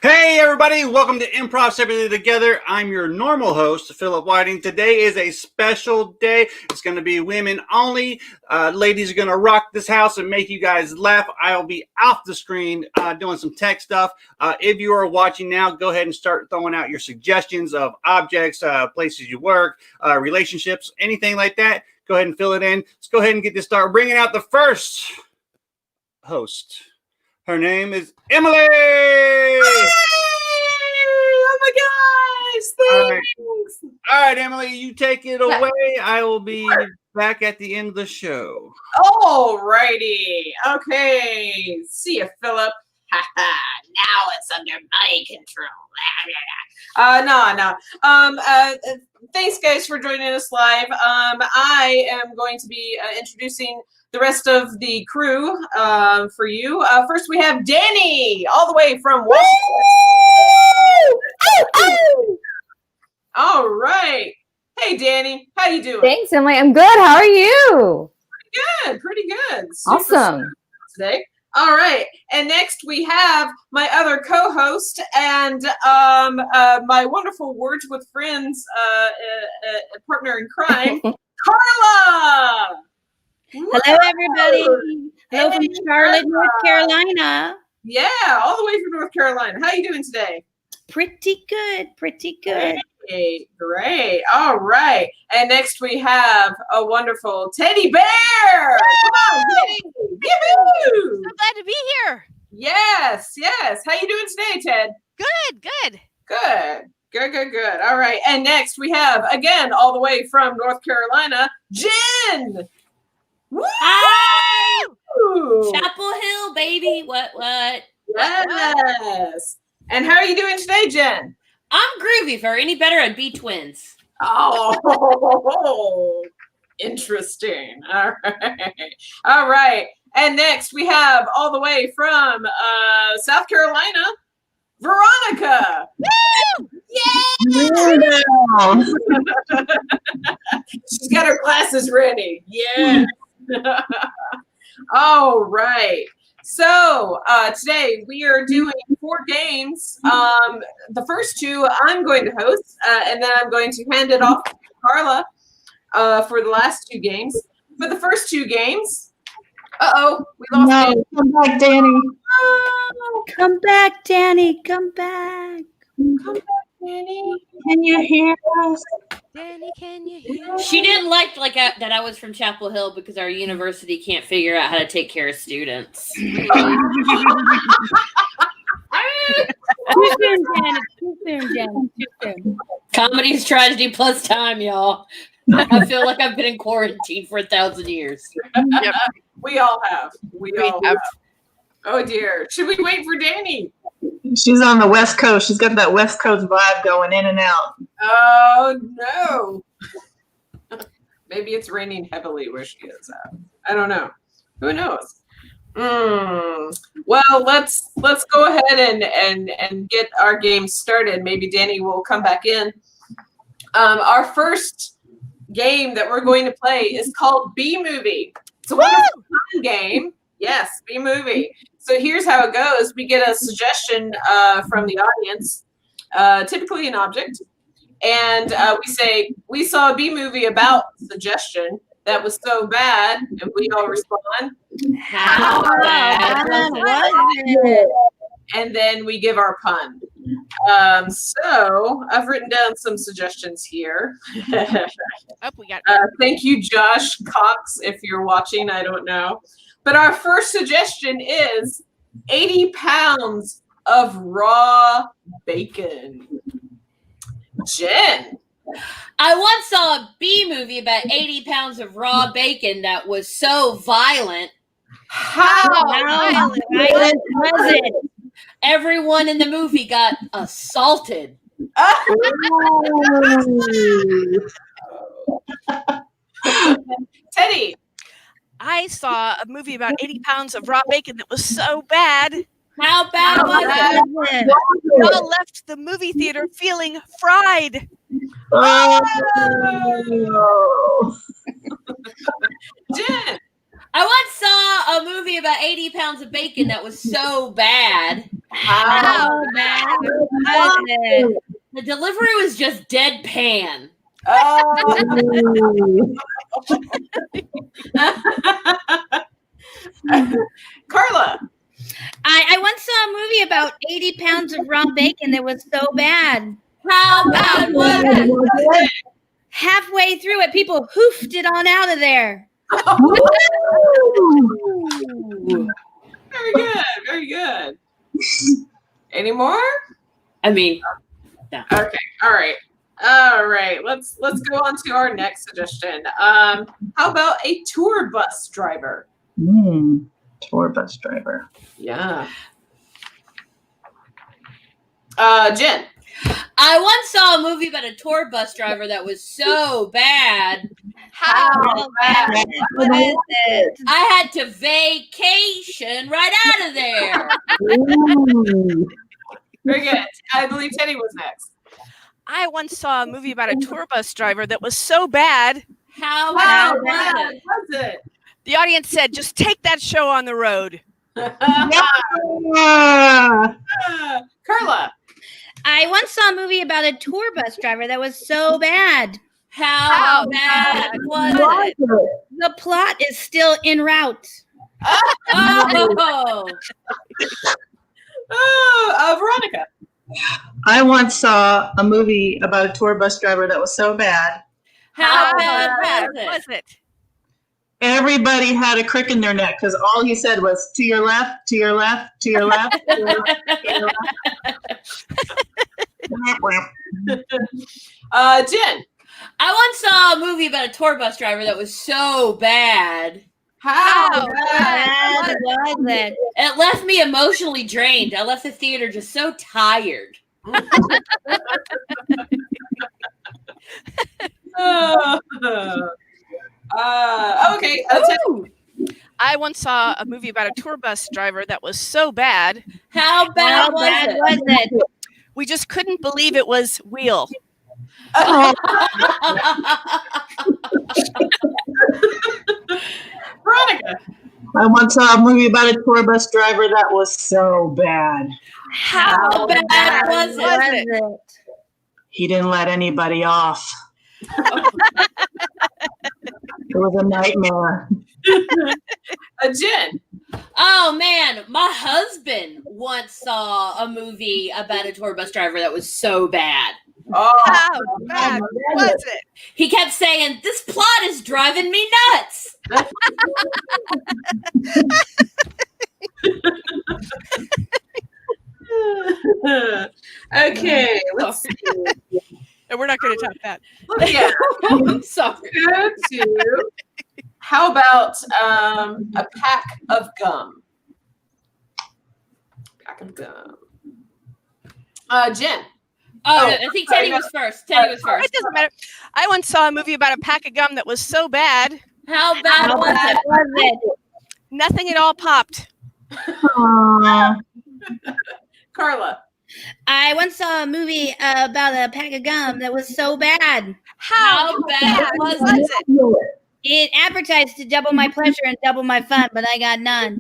Hey everybody, welcome to Improv Separately Together. I'm your normal host, Philip Whiting. Today is a special day. It's going to be women only. Ladies are going to rock this house and make you guys laugh. I'll be off the screen doing some tech stuff. If you are watching now, go ahead and start throwing out your suggestions of objects, places you work, relationships, anything like that. Go ahead and fill it in. Let's go ahead and get this started. Bringing out the first host. Her name is Emily. Hey! Oh my gosh! Thanks. All right, Emily, you take it away. I will be back at the end of the show. All righty. Okay. See ya, Philip. Now it's under my control. No. Thanks, guys, for joining us live. I am going to be introducing the rest of the crew for you. First, we have Danny, all the way from Washington. All right. Hey, Danny. How you doing? Thanks, Emily. I'm good. How are you? Pretty good. Super Awesome. today. All right. And next we have my other co-host and my wonderful Words with Friends partner in crime, Carla. Hello, everybody. Hello from Charlotte, North Carolina. Yeah, all the way from North Carolina. How you doing today? Pretty good. Great. All right. And next we have a wonderful Teddy Bear. Come on, Teddy. Yoo-hoo! So glad to be here. Yes. How you doing today, Ted? Good. All right. And next we have, again, all the way from North Carolina, Jen. Woo! Hi! Chapel Hill, baby. What? Yes. And how are you doing today, Jen? I'm groovy. If are any better, I'd be twins. Oh, interesting. All right. And next we have all the way from South Carolina, Veronica. Woo! Yeah! She's got her glasses ready. Yeah. All right. So today we are doing 4 games. The first 2 I'm going to host, and then I'm going to hand it off to Carla for the last 2 games. For the first 2 games, we lost Danny. Come back, Danny. Oh, Come back, Danny. Come back. Danny. Can you hear us? Danny, can you hear? She didn't like that I was from Chapel Hill because our university can't figure out how to take care of students. Too soon, Danny. Comedy's tragedy plus time, y'all. I feel like I've been in quarantine for 1,000 years. Yep. We all have. We all have. Oh dear. Should we wait for Danny? She's on the West Coast. She's got that West Coast vibe going in and out. Oh no. Maybe it's raining heavily where she is at. I don't know. Who knows? Well, let's go ahead and get our game started. Maybe Danny will come back in. Our first game that we're going to play is called B Movie. It's a wonderful fun game. Yes, B Movie. So here's how it goes. We get a suggestion from the audience, typically an object, and we say, we saw a B movie about suggestion that was so bad, and we all respond, How bad was it? and then we give our pun. So I've written down some suggestions here. Oh, we got. Thank you, Josh Cox, if you're watching. I don't know. But our first suggestion is 80 pounds of raw bacon. Jen. I once saw a B movie about 80 pounds of raw bacon that was so violent. How violent was it? Everyone in the movie got assaulted. Teddy. I saw a movie about 80 pounds of raw bacon that was so bad. How bad was it? We all left the movie theater feeling fried. Oh. Jen. I once saw a movie about 80 pounds of bacon that was so bad. How bad was it? The delivery was just deadpan. Carla. I once saw a movie about 80 pounds of raw bacon that was so bad. How bad was it? Halfway through it, people hoofed it on out of there. Very good. Very good. Any more? I mean, no. Okay. All right. All right. Let's go on to our next suggestion. How about a tour bus driver? Tour bus driver. Yeah. Jen. I once saw a movie about a tour bus driver that was so bad. How bad was it? I had to vacation right out of there. Very good. I believe Teddy was next. I once saw a movie about a tour bus driver that was so bad. How bad was it? The audience said, "Just take that show on the road." Carla. I once saw a movie about a tour bus driver that was so bad. How bad was it? The plot is still en route. Veronica. I once saw a movie about a tour bus driver that was so bad. How bad was it? Everybody had a crick in their neck because all he said was to your left, to your left, to your left. To your left, to your left. Jen. I once saw a movie about a tour bus driver that was so bad. How bad was it? It left me emotionally drained. I left the theater just so tired. Okay. I once saw a movie about a tour bus driver that was so bad. How bad was it? We just couldn't believe it was Wheel. Veronica. I once saw a movie about a tour bus driver that was so bad. How bad was it? He didn't let anybody off. It was a nightmare. Jen. Oh man, my husband once saw a movie about a tour bus driver that was so bad. How bad was it? He kept saying, "This plot is driving me nuts." Okay, let's see. And we're not going to top that. Yeah. I'm sorry. Go to, how about a pack of gum? Pack of gum. Jen. Oh, no, I think Teddy was first. Teddy was first. It doesn't matter. I once saw a movie about a pack of gum that was so bad, How bad was it? nothing at all popped. Carla. I once saw a movie about a pack of gum that was so bad. How bad was it? It advertised to double my pleasure and double my fun, but I got none.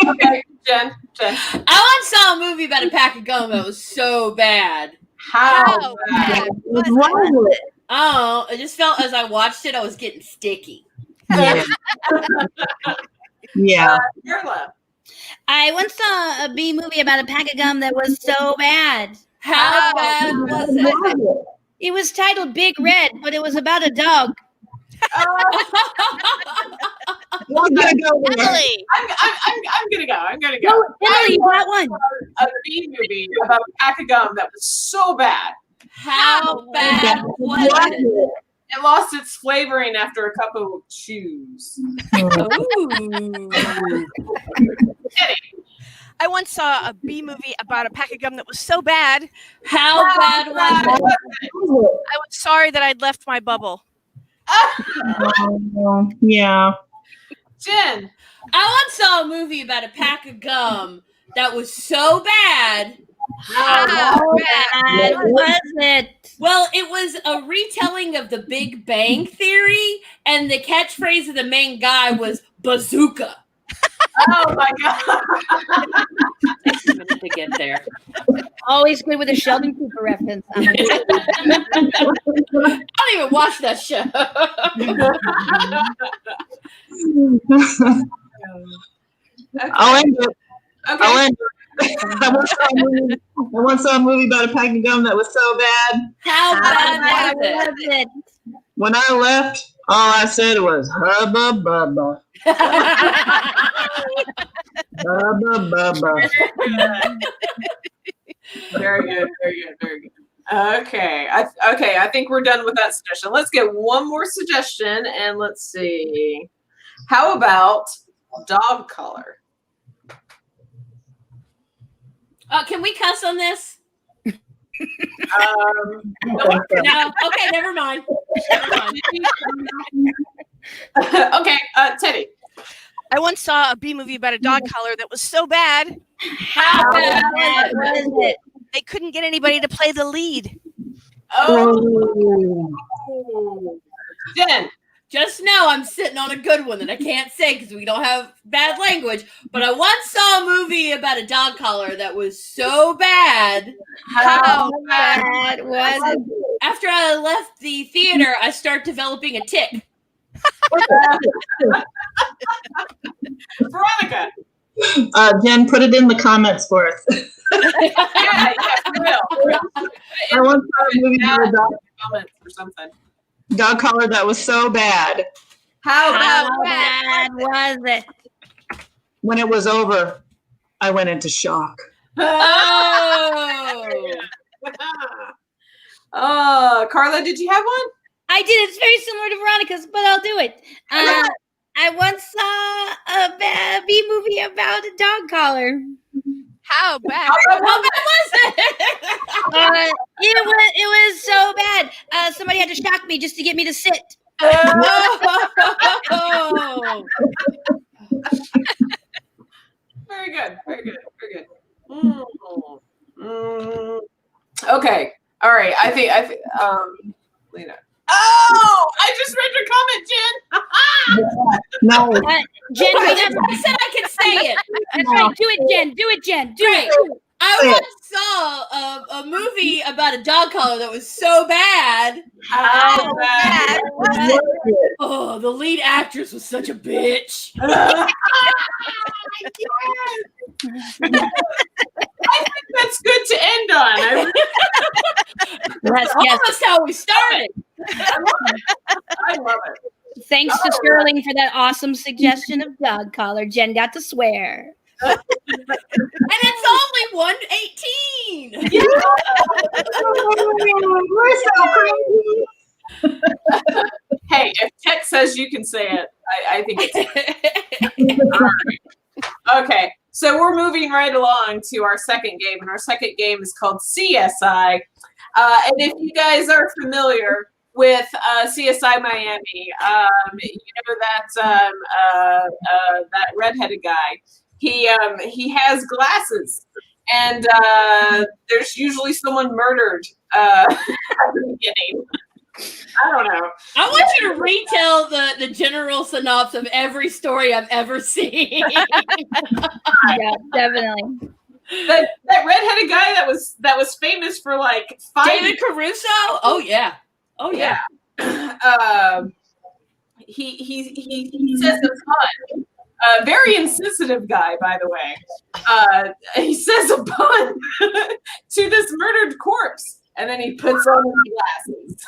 Okay, Jen. I once saw a movie about a pack of gum that was so bad. How bad? Was it? Oh, I just felt as I watched it, I was getting sticky. Yeah. Yeah. Carla. I once saw a B movie about a pack of gum that was so bad. How bad was it? It was titled Big Red, but it was about a dog. We're gonna go there. Emily. I'm gonna go. I'm gonna go. Emily, you got one. A B movie about a pack of gum that was so bad. How bad was it? It lost its flavoring after a couple of chews. Ooh. I once saw a B movie about a pack of gum that was so bad, How bad was it? I was sorry that I'd left my bubble. Yeah. Jen. I once saw a movie about a pack of gum that was so bad How bad was it? Well, it was a retelling of The Big Bang Theory, and the catchphrase of the main guy was bazooka. Oh my god! Takes a minute to get there. Always good with a Sheldon Cooper reference. I don't even watch that show. I'll end it. Okay. I'll end it. I once saw a movie about a pack of gum that was so bad. How bad was was it? When I left, all I said was hubba bubba. Hubba bubba. Very good. Very good. Very good. Okay. I think we're done with that suggestion. Let's get one more suggestion, and let's see. How about dog collar? Can we cuss on this? No. No. Okay, never mind. Okay, Teddy. I once saw a B movie about a dog collar that was so bad How bad was it? they couldn't get anybody to play the lead. Oh, Jen. Just know I'm sitting on a good one that I can't say because we don't have bad language. But I once saw a movie about a dog collar that was so bad. How bad was it? After I left the theater, I start developing a tick. Veronica. Jen, put it in the comments for us. Yeah, we will. I once saw a movie about a Comments or something. dog collar that was so bad. How How bad was it? When it was over, I went into shock. Oh, Carla, did you have one? I did. It's very similar to Veronica's, but I'll do it. I once saw a B movie about a dog collar. How bad? How bad was it? It was so bad. Somebody had to shock me just to get me to sit. Oh. Very good. Very good. Very good. Okay. All right. I think Lena. Oh, I just read your comment, Jen. No. Jen, we have. I said I could say it. That's right. Do it, Jen. Do it, Jen. Do Great. it. I once saw a movie about a dog collar that was so bad. How bad? Oh, the lead actress was such a bitch. I think that's good to end on. Yes, Almost how we started. I love it. Thanks to Sterling for that awesome suggestion of dog collar. Jen got to swear. And it's only 1:18. We're so crazy. Hey, if Tech says you can say it, I think it's all right. Okay, so we're moving right along to our second game, and our second game is called CSI. And if you guys are familiar with CSI Miami, you know that redheaded guy. He has glasses, and there's usually someone murdered at the beginning. I don't know. I want you to retell the general synopsis of every story I've ever seen. Yeah, definitely. That redheaded guy that was famous for like 5 David Caruso? Oh yeah. Oh yeah. He says a pun. A very insensitive guy, by the way. He says a pun to this murdered corpse, and then he puts on his glasses.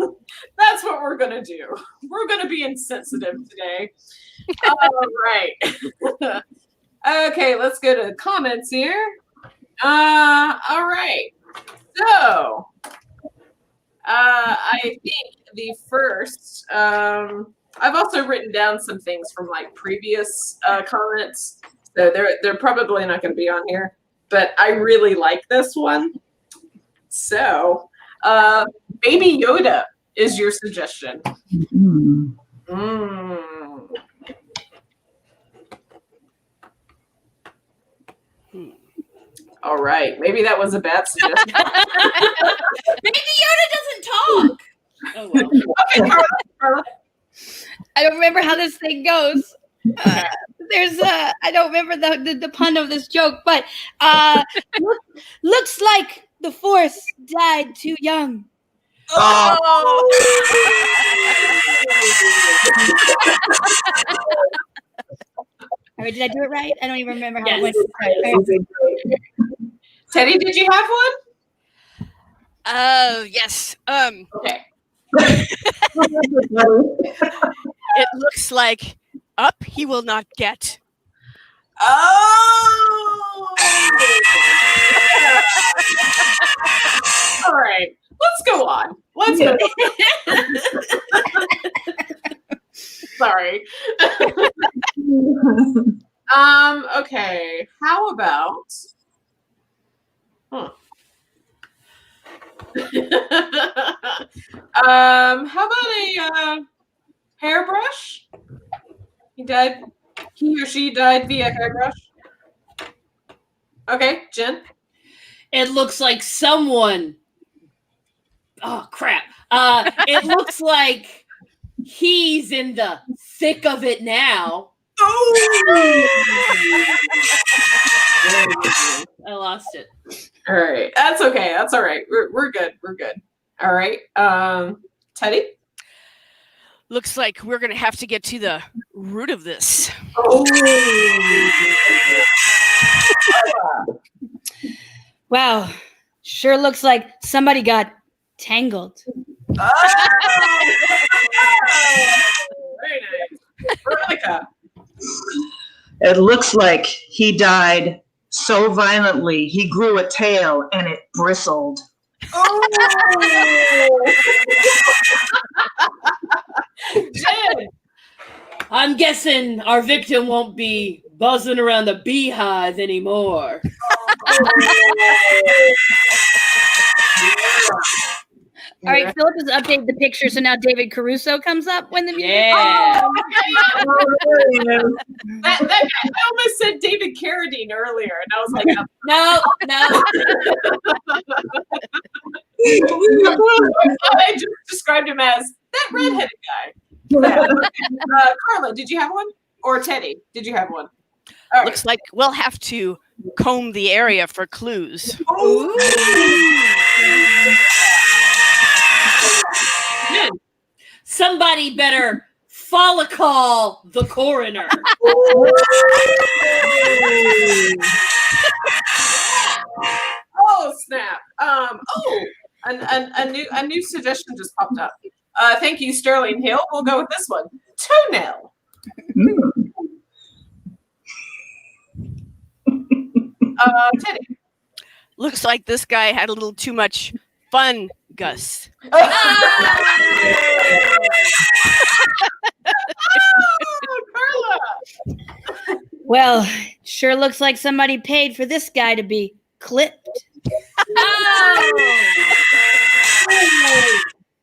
So that's what we're gonna do. We're gonna be insensitive today. All right. Okay, let's go to comments here. All right. So I think the first I've also written down some things from like previous comments. So they're probably not going to be on here, but I really like this one. So Baby Yoda is your suggestion. All right. Maybe that was a bad suggestion. Maybe Yoda doesn't talk. Oh well. Okay, Carla. I don't remember how this thing goes. There's I don't remember the pun of this joke, but looks like the Force died too young. All right, did I do it right? I don't even remember how it went. Teddy, did you have one? Yes. Okay. It looks like up he will not get. Oh! All right. Let's go on. Let's go on. Sorry. Okay. How about how about a hairbrush? He or she died via hairbrush. Okay, Jen. It looks like someone. Oh crap! It looks like he's in the thick of it now. Oh! I lost it. All right, that's okay. That's all right. We're good. We're good. All right, Teddy. Looks like we're gonna have to get to the root of this. Oh. Wow, sure looks like somebody got tangled. Oh. Very nice. Veronica. It looks like he died so violently he grew a tail and it bristled. Oh. Jen. I'm guessing our victim won't be buzzing around the beehive anymore. All right, Philip has updated the picture, so now David Caruso comes up when the music. Yeah. That guy, I almost said David Carradine earlier, and I was like, No. I just described him as that redheaded guy. Yeah. Carla, did you have one? Or Teddy, did you have one? All right. Looks like we'll have to comb the area for clues. Ooh. Jen. Somebody better follicule the coroner. Oh snap! A new suggestion just popped up. Thank you, Sterling Hill. We'll go with this one. Toenail. Teddy. Looks like this guy had a little too much fun, Gus. Carla. Well, sure looks like somebody paid for this guy to be clipped.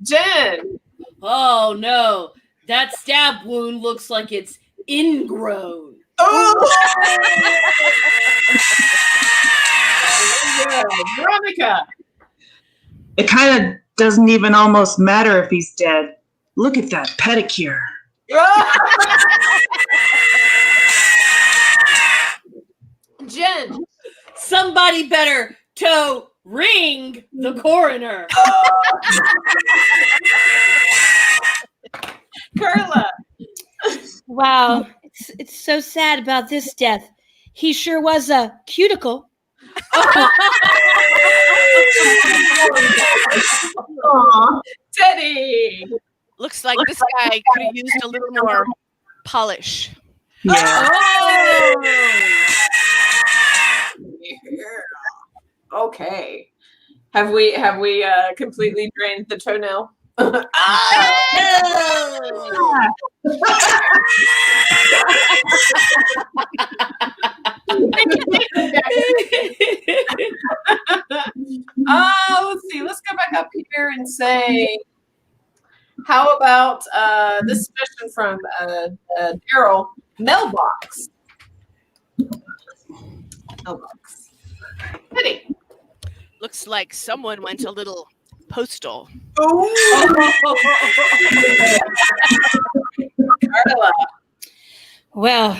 Jen. Oh no, that stab wound looks like it's ingrown. Oh. Veronica. It kind of doesn't even almost matter if he's dead. Look at that pedicure. Jen. Somebody better toe ring the coroner. Carla. Wow, it's so sad about this death. He sure was a cuticle. Teddy. Looks like this guy could have used a little more polish. Yeah. Okay. Have we completely drained the toenail? Let's see. Let's go back up here and say, how about this question from Daryl? Mailbox. mailbox. Penny. Looks like someone went a little postal. Carla. Well,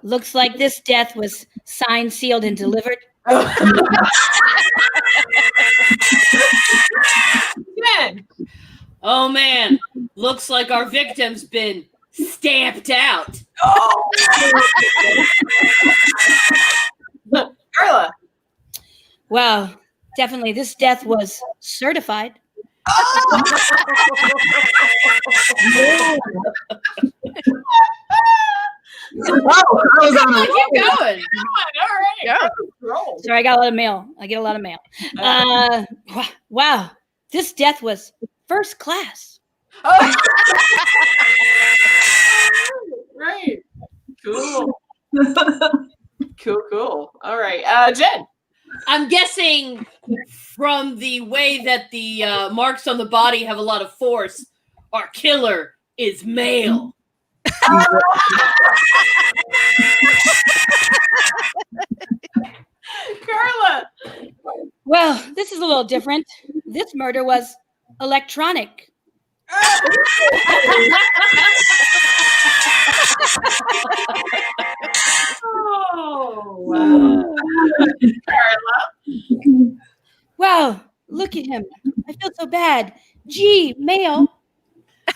looks like this death was signed, sealed, and delivered. Jen. Oh man, looks like our victim's been stamped out. Carla. Well, definitely this death was certified. Oh, I was on a Keep going. All right. Yeah. Roll. Sorry, I got a lot of mail. I get a lot of mail. Wow, this death was first class. Right. Cool. Cool. All right. Jen. I'm guessing from the way that the marks on the body have a lot of force, our killer is male. Carla. Well, this is a little different. This murder was electronic. Oh, wow. Carla. Wow, look at him. I feel so bad. Gee, male. I've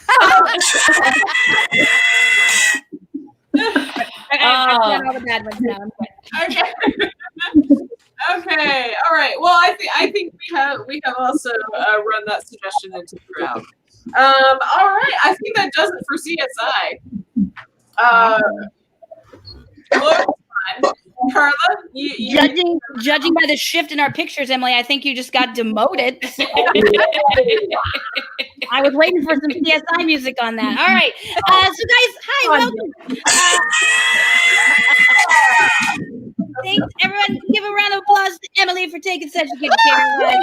done all the bad ones now. I'm good. Okay. Okay. All right. Well, I think we have also run that suggestion into the crowd. All right. I think that does it for CSI. Carla, you Judging by the shift in our pictures, Emily, I think you just got demoted. I was waiting for some CSI music on that. All right. So guys, hi, welcome. Thanks, everyone. Give a round of applause to Emily for taking such a good care of us.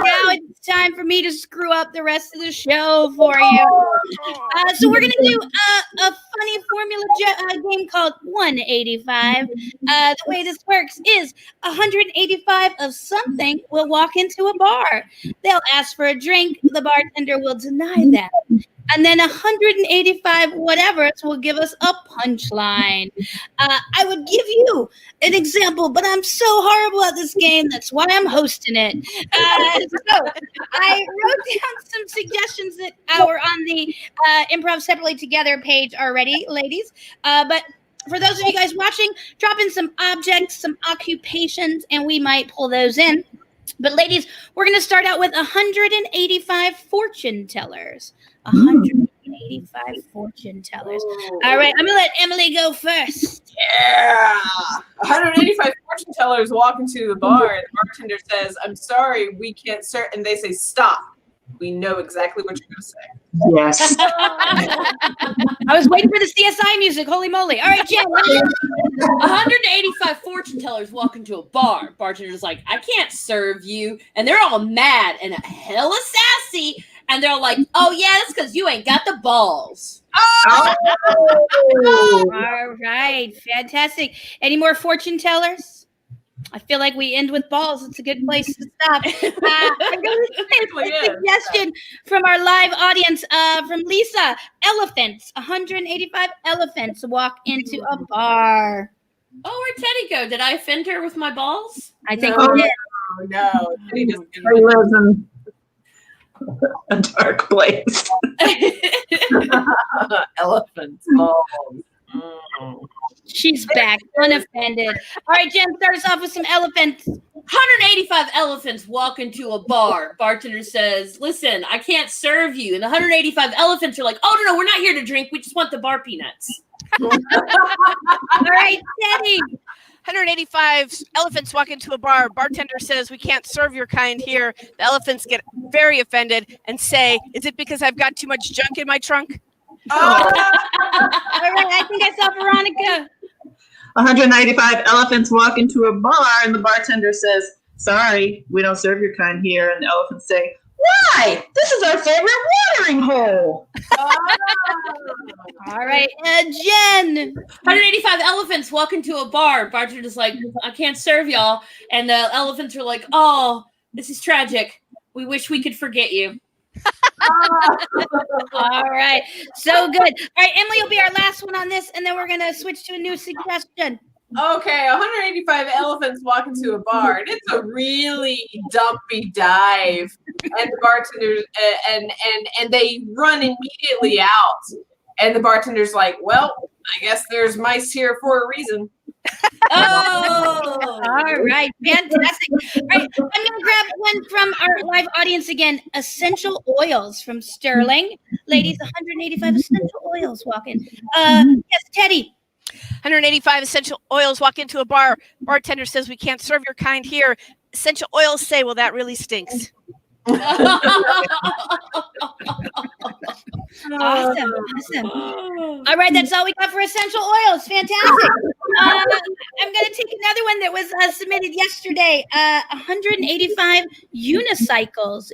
Now it's time for me to screw up the rest of the show for you. So we're gonna do a funny formula game called 185. The way this works is 185 of something will walk into a bar. They'll ask for a drink. The bartender will deny them. And then 185 whatevers will give us a punchline. I would give you an example, but I'm so horrible at this game. That's why I'm hosting it. So I wrote down some suggestions that are on the Improv Separately Together page already, ladies. But for those of you guys watching, drop in some objects, some occupations, and we might pull those in. But ladies, we're going to start out with 185 fortune tellers. 185 fortune tellers. All right, I'm going to let Emily go first. Yeah. 185 fortune tellers walk into the bar and the bartender says, "I'm sorry, we can't serve," and they say, "Stop. We know exactly what you're going to say." Yes. I was waiting for the CSI music. Holy moly. All right, Jen. 185 fortune tellers walk into a bar. Bartender's like, "I can't serve you." And they're all mad and hella sassy. And they're all like, "Oh, yeah, that's because you ain't got the balls." Oh. All right, fantastic. Any more fortune tellers? I feel like we end with balls. It's a good place to stop. I'm going to take a suggestion from our live audience, from Lisa. Elephants. 185 elephants walk into a bar. Oh, where'd Teddy go? Did I offend her with my balls? I think No. we did. No. He lives in a dark place. Elephants. Balls. She's back, unoffended. All right, Jen, start us off with some elephants. 185 elephants walk into a bar. Bartender says, "Listen, I can't serve you." And the 185 elephants are like, "Oh, no, we're not here to drink. We just want the bar peanuts." All right, Teddy. 185 elephants walk into a bar. Bartender says, "We can't serve your kind here." The elephants get very offended and say, "Is it because I've got too much junk in my trunk?" All right, I think I saw Veronica. 195 elephants walk into a bar and the bartender says, "Sorry, we don't serve your kind here." And the elephants say, Why? This is our favorite watering hole. All right, Jen. 185 elephants walk into a bar. Bartender's like, I can't serve y'all. And the elephants are like, oh, this is tragic. We wish we could forget you. All right, so good. All right, Emily will be our last one on this, and then we're going to switch to a new suggestion. Okay, 185 elephants walk into a bar, and it's a really dumpy dive. And the bartenders and they run immediately out. And the bartender's like, "Well, I guess there's mice here for a reason." Oh, All right, fantastic. All right, I'm going to grab one from our live audience again. Essential oils from Sterling. Ladies, 185 essential oils walk in. Yes, Teddy. 185 essential oils walk into a bar. Bartender says, we can't serve your kind here. Essential oils say, well, that really stinks. Awesome. All right, that's all we got for essential oils. Fantastic. I'm going to take another one that was submitted yesterday. 185 unicycles.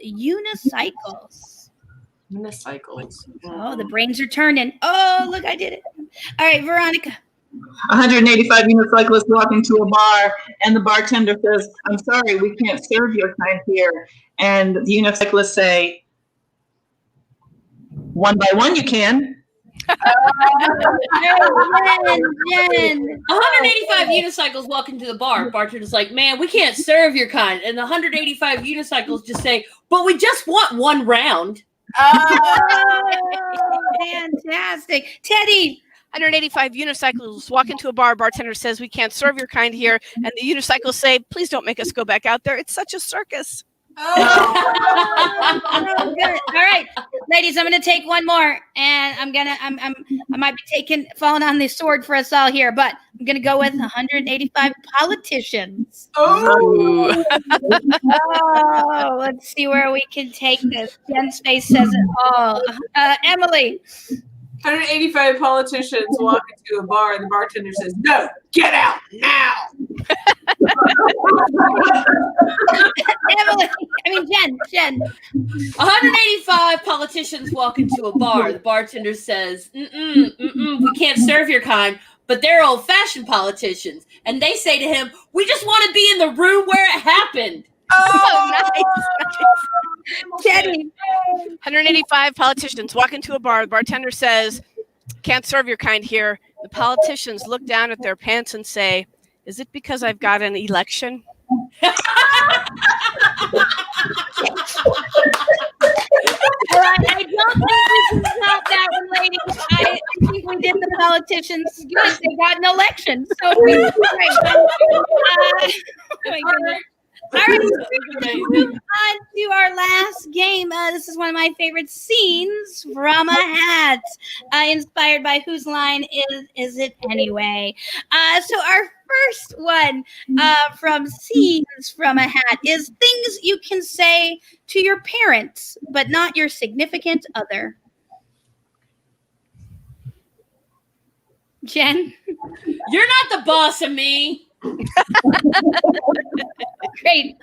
Unicycles. Oh, the brains are turning. Oh, look, I did it. All right, Veronica. 185 unicyclists walk into a bar, and the bartender says, I'm sorry, we can't serve your kind here. And the unicyclists say, one by one you can. 185 unicycles walk into the bar. Bartender's like, man, we can't serve your kind. And the 185 unicycles just say, but we just want one round. Fantastic. Teddy. 185 unicycles walk into a bar. Bartender says, we can't serve your kind here. And the unicycles say, please don't make us go back out there. It's such a circus. Oh, good. All right, ladies, I'm going to take one more, and I might be falling on the sword for us all here, but I'm going to go with 185 politicians. Oh, Let's see where we can take this. Jen's face says it all. Emily. 185 politicians walk into a bar, and the bartender says, no, get out now. Jen. 185 politicians walk into a bar. The bartender says, we can't serve your kind, but they're old-fashioned politicians. And they say to him, we just want to be in the room where it happened. Oh, nice. Teddy. 185 politicians walk into a bar. The bartender says, can't serve your kind here. The politicians look down at their pants and say, is it because I've got an election? I don't think we can stop that one, ladies. I think we did the politicians good. They got an election. So we did great. Oh my goodness. All right, let's move on to our last game. This is one of my favorite scenes from a hat, inspired by Whose Line Is It Anyway? So our first one from Scenes from a Hat is things you can say to your parents, but not your significant other. Jen? You're not the boss of me. Great.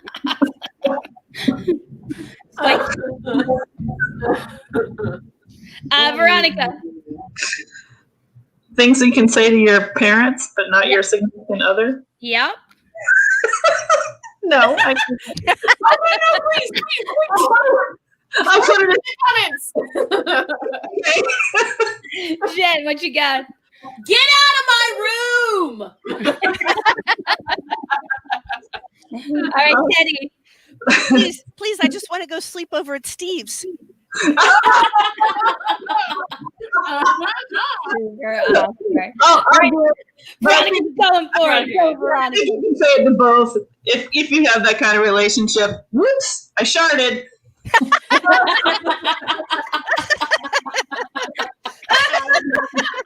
Veronica. Things you can say to your parents, but not your significant other? Yep. No. Oh, no, please. I'll put it in Comments. Okay. Jen, what you got? Get out of my room. All right, Teddy. Please, I just want to go sleep over at Steve's. Veronica's going for it. Go, Veronica. You can say it to both. If you have that kind of relationship, whoops, I sharted.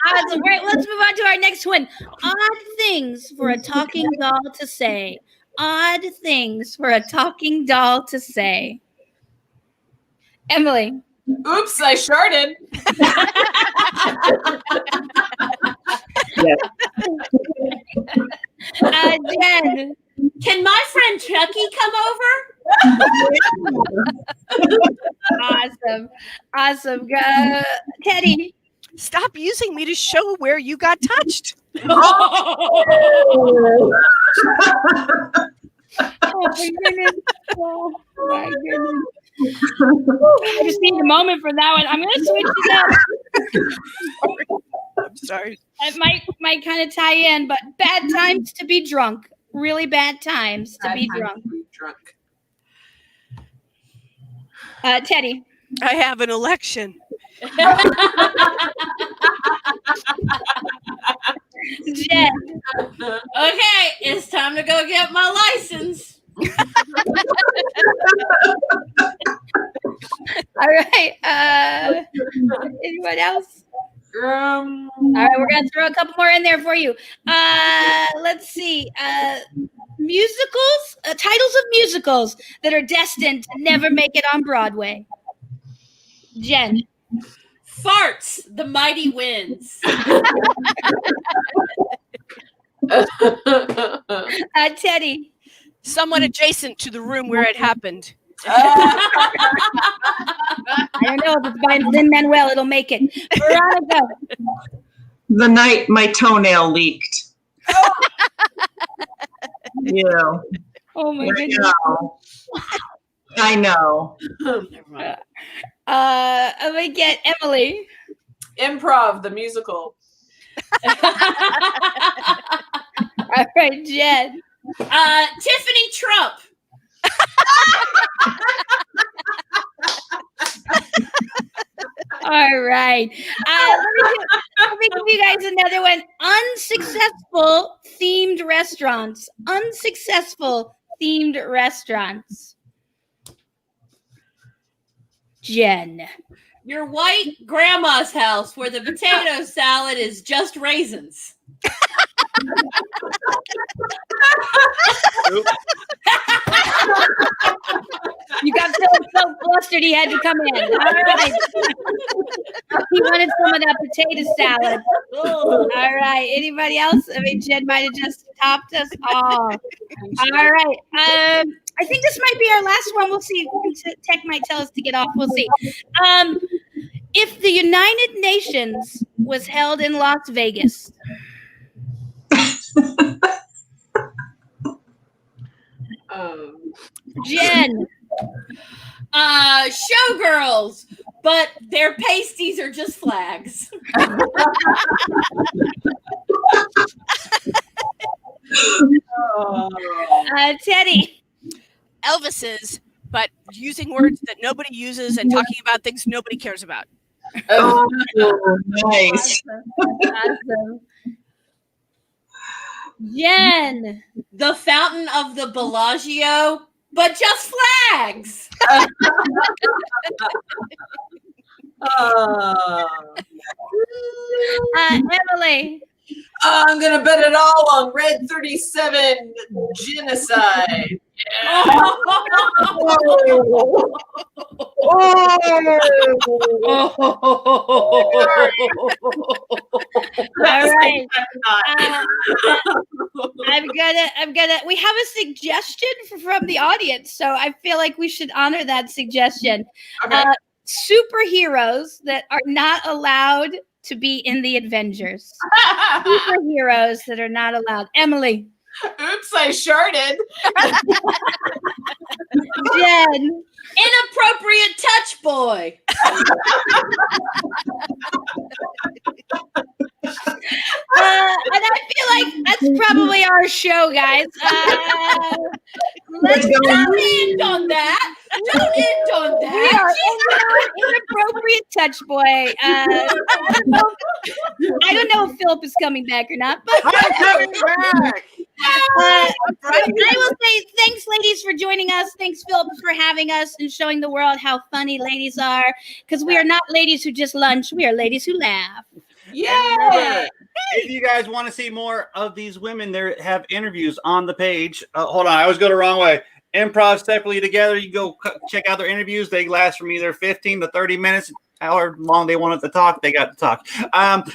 Awesome. All right, let's move on to our next one. Odd things for a talking doll to say. Odd things for a talking doll to say. Emily. Oops, I sharted. Jen. Can my friend Chucky come over? Awesome. Teddy. Stop using me to show where you got touched. Oh my goodness. Oh my goodness. I just need a moment for that one. I'm going to switch it up. I'm sorry. It might kind of tie in, but bad times to be drunk. Really bad times to be drunk. Teddy. I have an election. Jen. Okay, it's time to go get my license. All right. Anyone else? All right, we're gonna throw a couple more in there for you. Let's see. Musicals, titles of musicals that are destined to never make it on Broadway. Jen. Farts, the mighty winds. Teddy. Somewhat adjacent to the room where it happened. I don't know if it's by Lin-Manuel, it'll make it. Veronica. The night my toenail leaked. Yeah. Oh my goodness. I know. I'm gonna get Emily. Improv, the musical. All right, Jen. Tiffany Trump. All right. Let me give you guys another one. Unsuccessful themed restaurants. Unsuccessful themed restaurants. Jen. Your white grandma's house where the potato salad is just raisins. You got so flustered he had to come in. All right. He wanted some of that potato salad. All right. Anybody else? I mean, Jen might have just topped us all. All right. I think this might be our last one. We'll see. Tech might tell us to get off. We'll see. If the United Nations was held in Las Vegas. Jen. Showgirls, but their pasties are just flags. Teddy. Elvis's, but using words that nobody uses and talking about things nobody cares about. Oh, nice. Awesome. Jen. The fountain of the Bellagio, but just flags. Emily. I'm gonna bet it all on Red 37 genocide. All right. I'm gonna. We have a suggestion from the audience, so I feel like we should honor that suggestion. Okay. Superheroes that are not allowed to be in the Avengers. Superheroes that are not allowed. Emily. Oops, I sharded. Jen. Inappropriate touch boy. And I feel like that's probably our show, guys. Let's Don't end on that. Don't end on We that. are inappropriate touch boy. I don't know if Philip is coming back or not, but I'm coming back. I will say thanks, ladies, for joining us. Thanks, Philip, for having us and showing the world how funny ladies are. Because we are not ladies who just lunch. We are ladies who laugh. Yeah. If you guys want to see more of these women, they have interviews on the page. Hold on, I always go the wrong way. Improv Separately Together. You go check out their interviews. They last from either 15 to 30 minutes. however long they wanted to talk, they got to talk.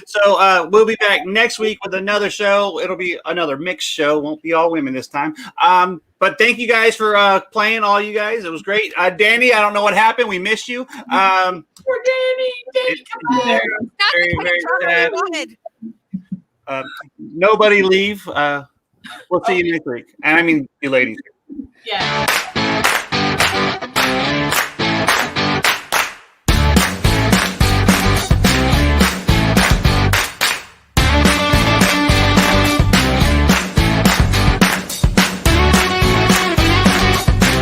So we'll be back next week with another show. It'll be another mixed show. Won't be all women this time. But thank you guys for playing, all you guys. It was great. Danny, I don't know what happened. We missed you. Poor Danny. Danny, come on. Very, Not the very, kind of very drama sad. we wanted. Nobody leave. We'll see you next week. And I mean, you ladies. Yeah.